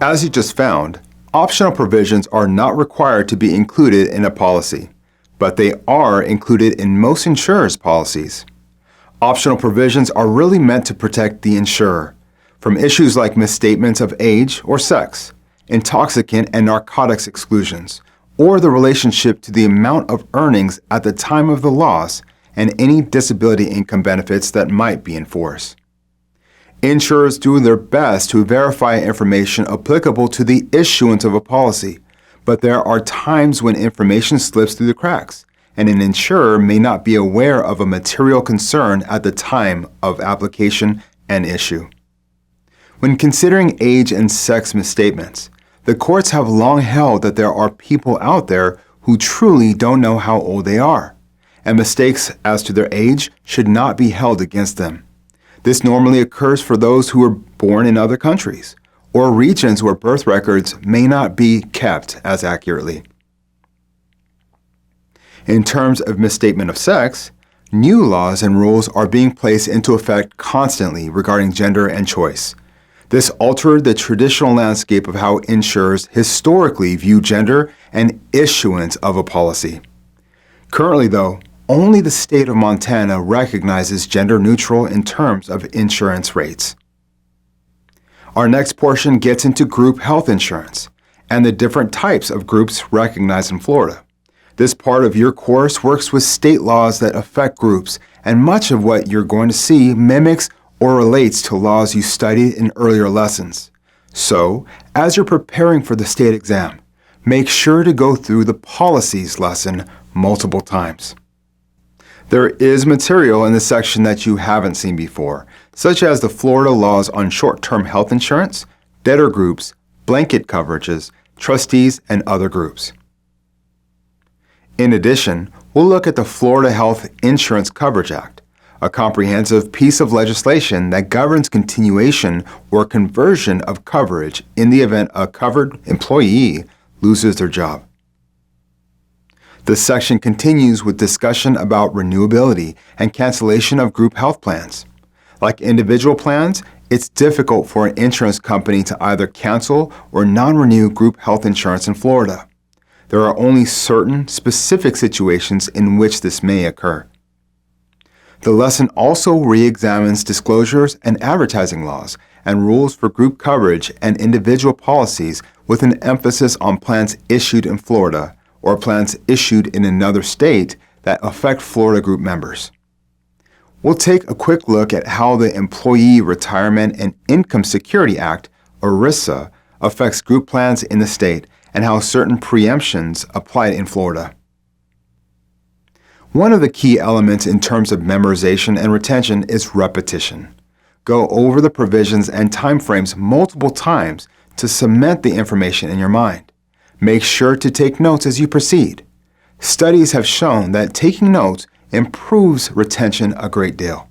As you just found, optional provisions are not required to be included in a policy, but they are included in most insurers' policies. Optional provisions are really meant to protect the insurer from issues like misstatements of age or sex, intoxicant and narcotics exclusions, or the relationship to the amount of earnings at the time of the loss and any disability income benefits that might be in force. Insurers do their best to verify information applicable to the issuance of a policy, but there are times when information slips through the cracks, and an insurer may not be aware of a material concern at the time of application and issue. When considering age and sex misstatements, the courts have long held that there are people out there who truly don't know how old they are, and mistakes as to their age should not be held against them. This normally occurs for those who were born in other countries or regions where birth records may not be kept as accurately. In terms of misstatement of sex, new laws and rules are being placed into effect constantly regarding gender and choice. This altered the traditional landscape of how insurers historically view gender and issuance of a policy. Currently, though, only the state of Montana recognizes gender neutral in terms of insurance rates. Our next portion gets into group health insurance and the different types of groups recognized in Florida. This part of your course works with state laws that affect groups, and much of what you're going to see mimics or relates to laws you studied in earlier lessons. So, as you're preparing for the state exam, make sure to go through the policies lesson multiple times. There is material in this section that you haven't seen before, such as the Florida laws on short-term health insurance, debtor groups, blanket coverages, trustees, and other groups. In addition, we'll look at the Florida Health Insurance Coverage Act, a comprehensive piece of legislation that governs continuation or conversion of coverage in the event a covered employee loses their job. This section continues with discussion about renewability and cancellation of group health plans. Like individual plans, it's difficult for an insurance company to either cancel or non-renew group health insurance in Florida. There are only certain specific situations in which this may occur. The lesson also re-examines disclosures and advertising laws and rules for group coverage and individual policies with an emphasis on plans issued in Florida or plans issued in another state that affect Florida group members. We'll take a quick look at how the Employee Retirement and Income Security Act, ERISA, affects group plans in the state and how certain preemptions apply in Florida. One of the key elements in terms of memorization and retention is repetition. Go over the provisions and timeframes multiple times to cement the information in your mind. Make sure to take notes as you proceed. Studies have shown that taking notes improves retention a great deal.